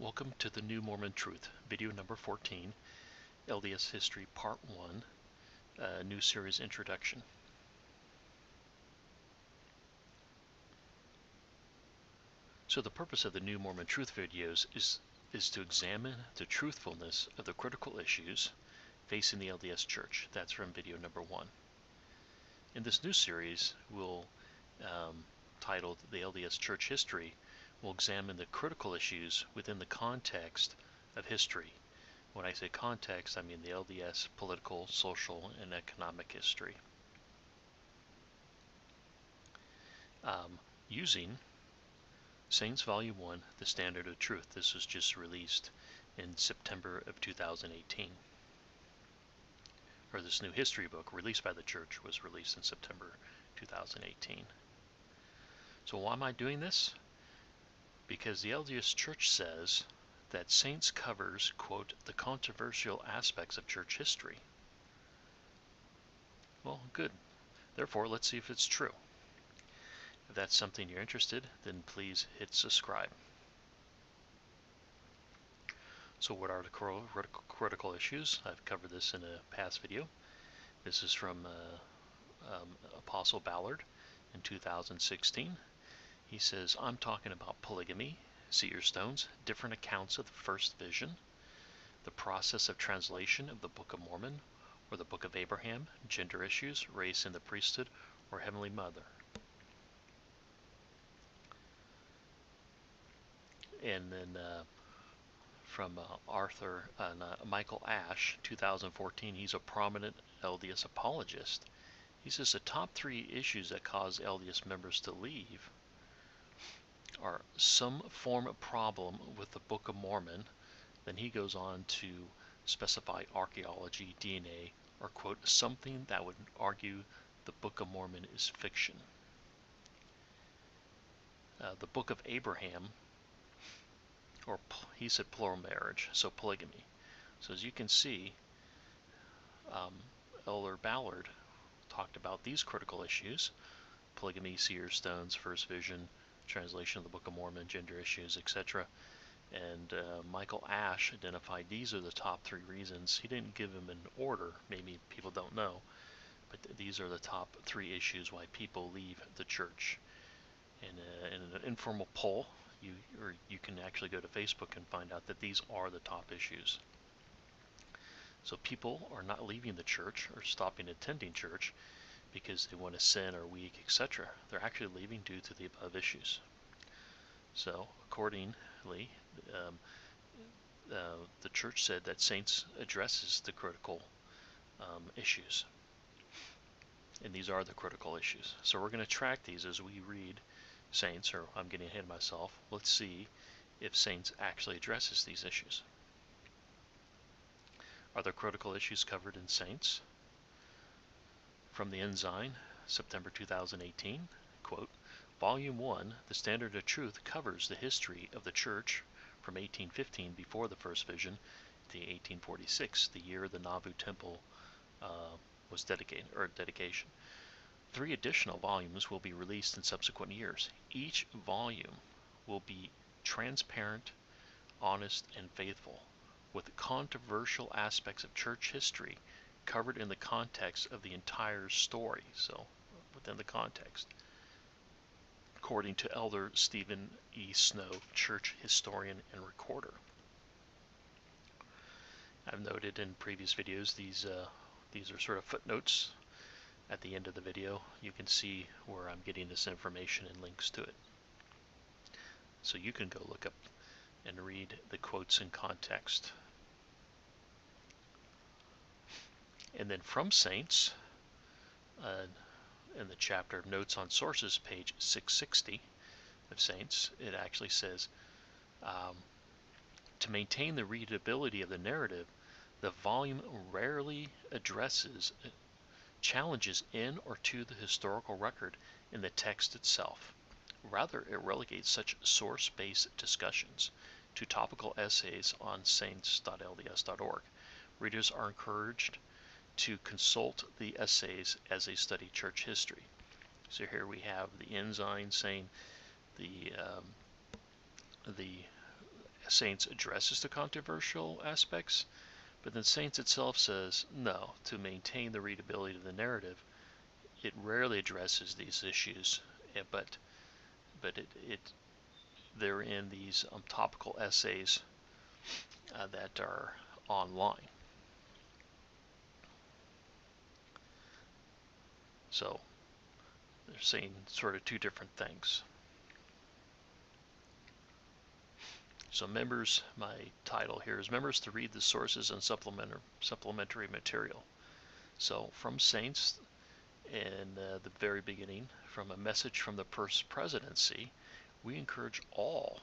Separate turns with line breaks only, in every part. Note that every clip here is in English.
Welcome to the New Mormon Truth, video number 14, LDS History Part 1, new series introduction. So the purpose of the New Mormon Truth videos is to examine the truthfulness of the critical issues facing the LDS Church. That's from video number 1. In this new series, we'll titled the LDS Church History, we'll examine the critical issues within the context of history. When I say context, I mean the LDS political, social, and economic history. Using Saints Volume 1, The Standard of Truth. This was just released in September of 2018. Or this new history book, released by the church, was released in September 2018. So why am I doing this? Because the LDS Church says that Saints covers, quote, the controversial aspects of church history. Well, good. Therefore, let's see if it's true. If that's something you're interested, then please hit subscribe. So what are the critical issues? I've covered this in a past video. This is from Apostle Ballard in 2016. He says, I'm talking about polygamy, seer stones, different accounts of the first vision, the process of translation of the Book of Mormon or the Book of Abraham, gender issues, race in the priesthood, or Heavenly Mother. And then from Michael Ash, 2014, he's a prominent LDS apologist. He says the top 3 issues that cause LDS members to leave are some form of problem with the Book of Mormon. Then he goes on to specify archaeology, DNA, or quote, something that would argue the Book of Mormon is fiction. The Book of Abraham, or he said plural marriage, so polygamy. So as you can see, Elder Ballard talked about these critical issues: polygamy, seer stones, first vision, translation of the Book of Mormon, gender issues, etc. And Michael Ash identified these are the top 3 reasons. He didn't give them in order, maybe people don't know, but these are the top 3 issues why people leave the church. And in an informal poll, you can actually go to Facebook and find out that these are the top issues. So people are not leaving the church or stopping attending church because they want to sin or weak, etc. They're actually leaving due to the above issues. So accordingly, the church said that Saints addresses the critical issues. And these are the critical issues. So we're going to track these as we read Saints, or I'm getting ahead of myself. Let's see if Saints actually addresses these issues. Are there critical issues covered in Saints? From the Ensign, September 2018, quote, Volume 1, The Standard of Truth, covers the history of the church from 1815, before the first vision, to 1846, the year the Nauvoo Temple was dedication. 3 additional volumes will be released in subsequent years. Each volume will be transparent, honest, and faithful, with controversial aspects of church history covered in the context of the entire story, so within the context, according to Elder Stephen E. Snow, church historian and recorder. I've noted in previous videos these are sort of footnotes. At the end of the video, you can see where I'm getting this information and links to it. So you can go look up and read the quotes in context. And then from Saints, in the chapter of Notes on Sources, page 660 of Saints, it actually says, to maintain the readability of the narrative, the volume rarely addresses challenges in or to the historical record in the text itself. Rather, it relegates such source-based discussions to topical essays on saints.lds.org. Readers are encouraged to consult the essays as they study church history. So here we have the Ensign saying the Saints addresses the controversial aspects, but then Saints itself says, no, to maintain the readability of the narrative, it rarely addresses these issues, but they're in these topical essays that are online. So they're saying sort of two different things. So members, my title here is Members to Read the Sources and Supplementary Material. So from Saints, in the very beginning, from a message from the presidency, we encourage all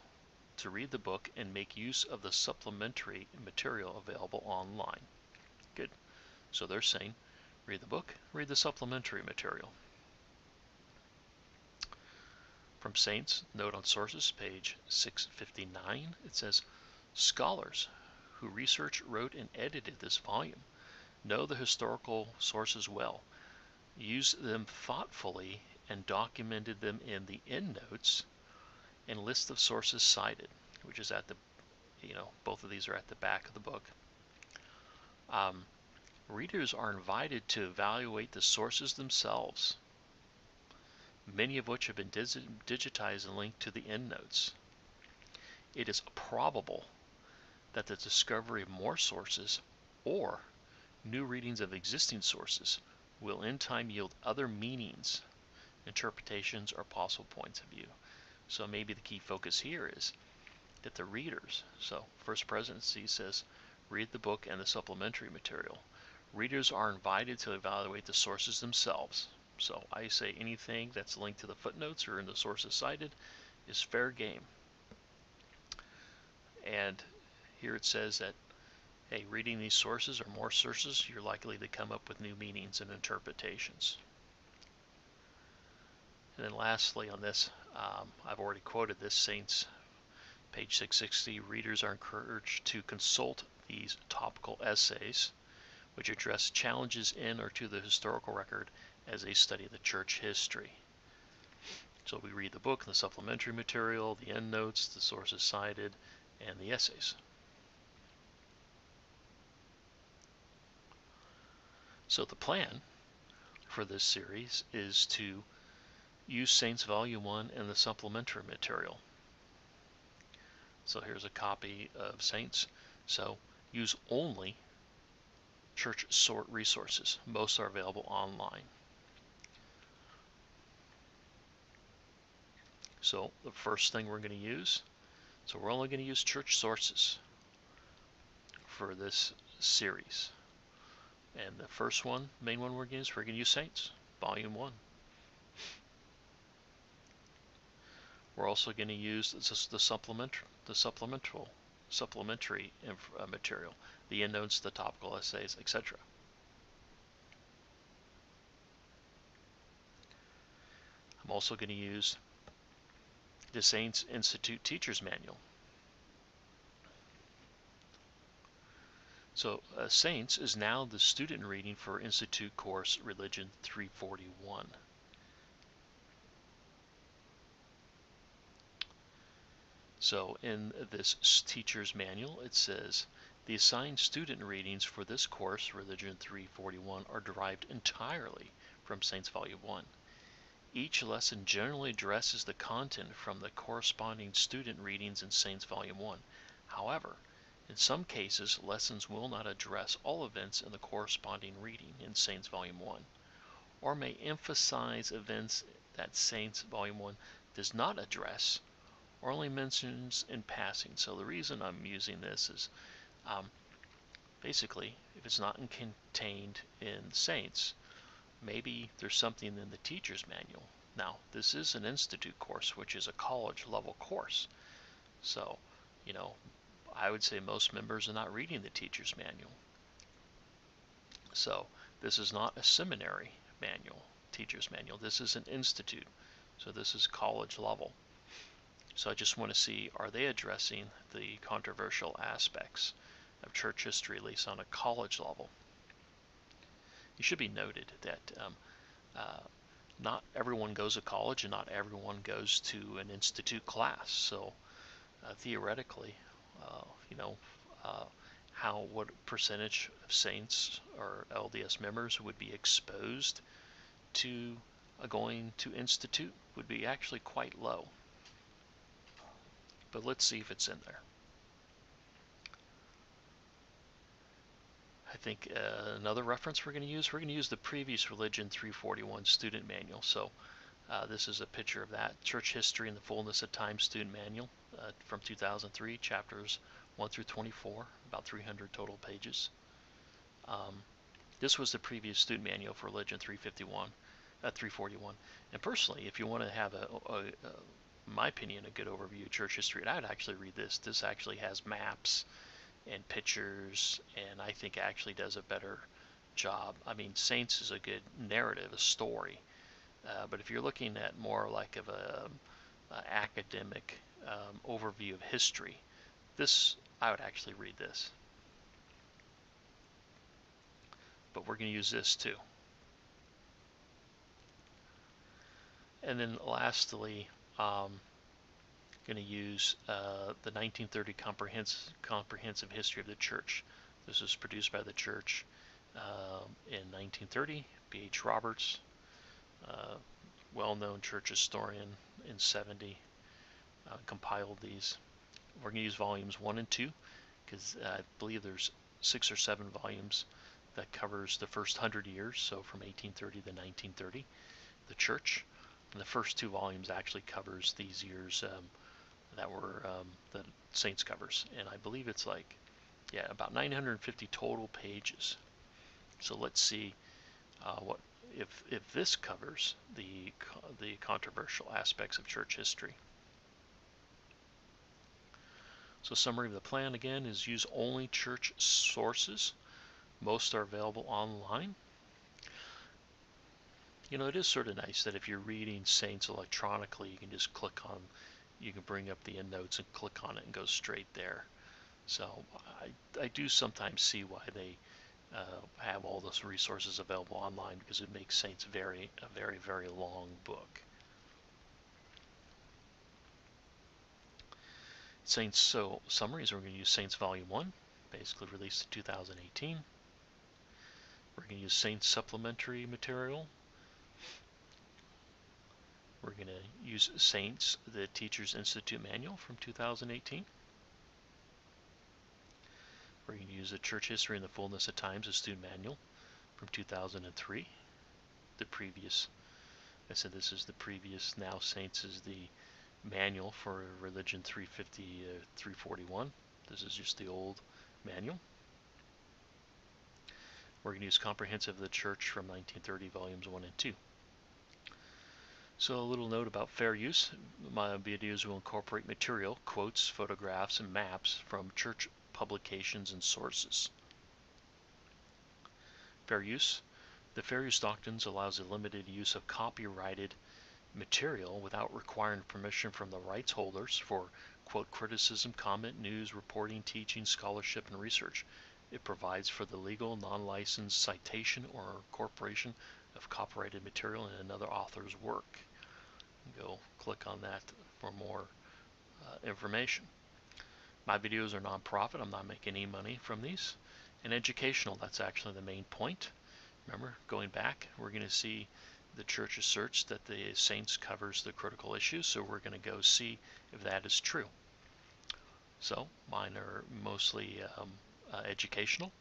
to read the book and make use of the supplementary material available online. Good. So they're saying, read the book, read the supplementary material. From Saints, note on sources, page 659, it says, scholars who researched, wrote, and edited this volume know the historical sources well, used them thoughtfully, and documented them in the endnotes and list of sources cited, which is at the, both of these are at the back of the book. Readers are invited to evaluate the sources themselves, many of which have been digitized and linked to the endnotes. It is probable that the discovery of more sources or new readings of existing sources will in time yield other meanings, interpretations, or possible points of view. So maybe the key focus here is that the readers, so First Presidency says, read the book and the supplementary material. Readers are invited to evaluate the sources themselves. So I say anything that's linked to the footnotes or in the sources cited is fair game. And here it says that, hey, reading these sources or more sources, you're likely to come up with new meanings and interpretations. And then lastly on this, I've already quoted this, Saints, page 660, readers are encouraged to consult these topical essays, which address challenges in or to the historical record as they study the church history. So we read the book and the supplementary material, the endnotes, the sources cited, and the essays. So the plan for this series is to use Saints Volume 1 and the supplementary material. So here's a copy of Saints. So use only church sort resources. Most are available online. So the first thing we're going to use, so we're only going to use church sources for this series. And the first one, main one we're going to use Saints, Volume 1. We're also going to use the supplementary material, the endnotes, the topical essays, etc. I'm also going to use the Saints Institute Teacher's Manual. So Saints is now the student reading for Institute course Religion 341. So in this teacher's manual, it says, the assigned student readings for this course, Religion 341, are derived entirely from Saints Volume 1. Each lesson generally addresses the content from the corresponding student readings in Saints Volume 1. However, in some cases, lessons will not address all events in the corresponding reading in Saints Volume 1, or may emphasize events that Saints Volume 1 does not address or only mentions in passing. So the reason I'm using this is basically, if it's not contained in Saints, maybe there's something in the teacher's manual. Now, this is an institute course, which is a college level course. So, I would say most members are not reading the teacher's manual. So, this is not a seminary manual, teacher's manual. This is an institute. So this is college level. So I just want to see, are they addressing the controversial aspects of church history, at least on a college level? It should be noted that not everyone goes to college and not everyone goes to an institute class. So theoretically, you know, uh, what percentage of saints or LDS members would be exposed to going to institute would be actually quite low. But let's see if it's in there. I think another reference we're going to use the Previous Religion 341 Student Manual. So this is a picture of that. Church History in the Fulness of Times Student Manual from 2003, chapters 1 through 24, about 300 total pages. This was the previous student manual for Religion 341. And personally, if you want to have in my opinion, a good overview of church history, I'd actually read this. This actually has maps and pictures, and I think actually does a better job. I mean, Saints is a good narrative, a story, but if you're looking at more like of a academic overview of history, I would actually read this. But we're going to use this too. And then lastly, going to use the 1930 Comprehensive History of the Church. This was produced by the church in 1930. B.H. Roberts, well-known church historian in 70, compiled these. We're going to use volumes 1 and 2 because I believe there's 6 or 7 volumes that covers the first 100 years, so from 1830 to 1930, the church. And the first 2 volumes actually covers these years that were the Saints covers, and I believe it's like, yeah, about 950 total pages. So let's see what if this covers the controversial aspects of church history. So summary of the plan again is use only church sources. Most are available online. You know, it is sort of nice that if you're reading Saints electronically, you can just click on, you can bring up the endnotes and click on it and go straight there. So I do sometimes see why they have all those resources available online, because it makes Saints a very, very long book. Saints, so summaries, we're going to use Saints Volume 1, basically released in 2018. We're going to use Saints supplementary material. We're going to use Saints, the Teachers Institute Manual from 2018. We're going to use the Church History in the Fulness of Times, a student manual from 2003. The previous, I said this is the previous, now Saints is the manual for Religion 350, 341. This is just the old manual. We're going to use Comprehensive of the Church from 1930, volumes 1 and 2. So a little note about fair use. My videos will incorporate material, quotes, photographs, and maps from church publications and sources. Fair use. The fair use doctrines allows the limited use of copyrighted material without requiring permission from the rights holders for, quote, criticism, comment, news, reporting, teaching, scholarship, and research. It provides for the legal, non-licensed citation or incorporation of copyrighted material in another author's work. Go click on that for more information. My videos are non-profit. I'm not making any money from these. And educational, that's actually the main point. Remember, going back, we're going to see the church asserts that the Saints covers the critical issues, so we're going to go see if that is true. So mine are mostly educational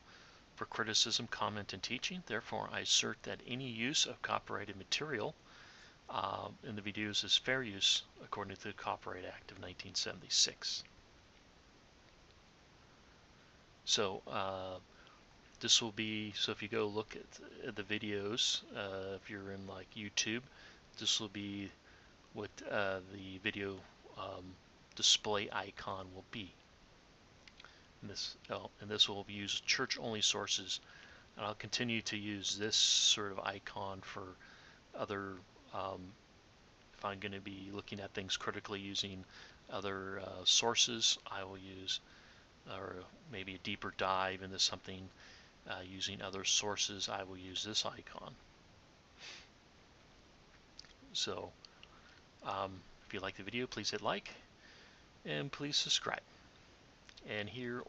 for criticism, comment, and teaching. Therefore, I assert that any use of copyrighted material in the videos is fair use according to the Copyright Act of 1976. So this will be, so if you go look at the videos, if you're in like YouTube, this will be what the video display icon will be. And this will use church-only sources, and I'll continue to use this sort of icon for other, if I'm going to be looking at things critically using other sources, I will use, or maybe a deeper dive into something using other sources, I will use this icon. So if you like the video, please hit like and please subscribe. and here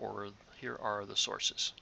are the sources.